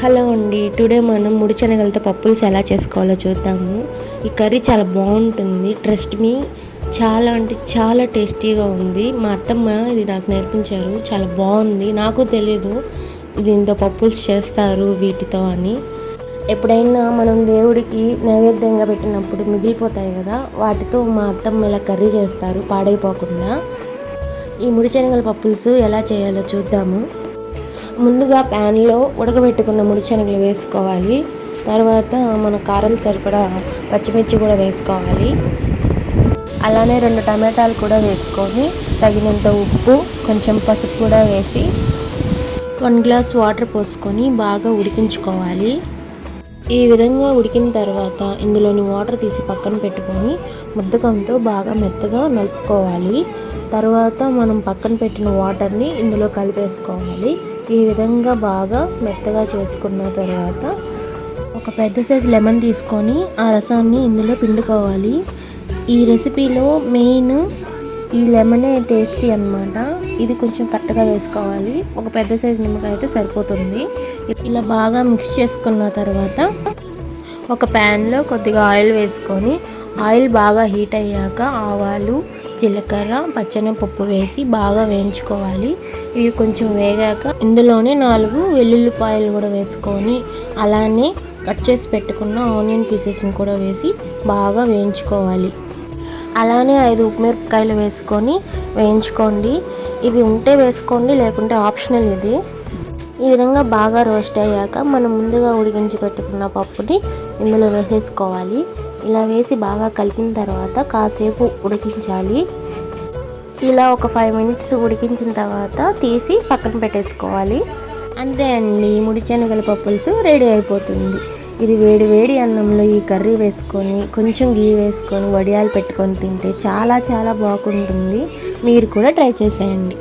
Hello అండి, today మనం ముడి శనగలతో పప్పుల్స్ ఎలా చేసుకోవాలో చూద్దాము. ఈ కర్రీ చాలా బాగుంటుంది, ట్రస్ట్ మీ. చాలా అంటే చాలా టేస్టీగా ఉంది. మా అత్తమ్మ ఇది నాకు నేర్పించారు, చాలా బాగుంది. నాకు తెలీదు దీంతో పప్పుల్స్ చేస్తారు వీటితో అని. ఎప్పుడైనా మనం దేవుడికి నైవేద్యంగా పెట్టినప్పుడు మిగిలిపోతాయి కదా, వాటితో మా అత్తమ్మ ఇలా కర్రీ చేస్తారు పాడైపోకుండా. ఈ ముడి శనగల పప్పుల్స్ ఎలా చేయాలో చూద్దాము. ముందుగా ప్యాన్లో ఉడకబెట్టుకున్న ముడి శనగలు వేసుకోవాలి. తర్వాత మన కారం సరిపడా పచ్చిమిర్చి కూడా వేసుకోవాలి. అలానే 2 టమాటాలు కూడా వేసుకొని తగినంత ఉప్పు, కొంచెం పసుపు కూడా వేసి 1 గ్లాస్ వాటర్ పోసుకొని బాగా ఉడికించుకోవాలి. ఈ విధంగా ఉడికిన తర్వాత ఇందులోని వాటర్ తీసి పక్కన పెట్టుకొని ముద్దకంతో బాగా మెత్తగా నలుపుకోవాలి. తర్వాత మనం పక్కన పెట్టిన వాటర్ని ఇందులో కలిపేసుకోవాలి. ఈ విధంగా బాగా మెత్తగా చేసుకున్న తర్వాత ఒక పెద్ద సైజు లెమన్ తీసుకొని ఆ రసాన్ని ఇందులో పిండుకోవాలి. ఈ రెసిపీలో మెయిన్ ఈ లెమనే టేస్టీ అన్నమాట. ఇది కొంచెం కరెక్ట్గా వేసుకోవాలి. ఒక పెద్ద సైజు నిమ్మకాయ అయితే సరిపోతుంది. ఇలా బాగా మిక్స్ చేసుకున్న తర్వాత ఒక ప్యాన్లో కొద్దిగా ఆయిల్ వేసుకొని ఆయిల్ బాగా హీట్ అయ్యాక ఆవాలు, జీలకర్ర, పచ్చెనగపప్పు వేసి బాగా వేయించుకోవాలి. ఇవి కొంచెం వేగాక ఇందులోనే 4 వెల్లుల్లిపాయలు కూడా వేసుకొని అలానే కట్ చేసి పెట్టుకున్న ఆనియన్ పీసెస్ని కూడా వేసి బాగా వేయించుకోవాలి. అలానే 5 ఉప్పుమిరపకాయలు వేసుకొని వేయించుకోండి. ఇవి ఉంటే వేసుకోండి, లేకుంటే ఆప్షనల్ ఇది. ఈ విధంగా బాగా రోస్ట్ అయ్యాక మనం ముందుగా ఉడికించి పెట్టుకున్న పప్పుని ఇందులో వేసేసుకోవాలి. ఇలా వేసి బాగా కలిపిన తర్వాత కాసేపు ఉడికించాలి. ఇలా ఒక 5 మినిట్స్ ఉడికించిన తర్వాత తీసి పక్కన పెట్టేసుకోవాలి. అంతే అండి, ముడి శనగల పప్పుల్స్ రెడీ అయిపోతుంది. ఇది వేడి వేడి అన్నంలో ఈ కర్రీ వేసుకొని కొంచెం గీ వేసుకొని వడియాలు పెట్టుకొని తింటే చాలా చాలా బాగుంటుంది. మీరు కూడా ట్రై చేసేయండి.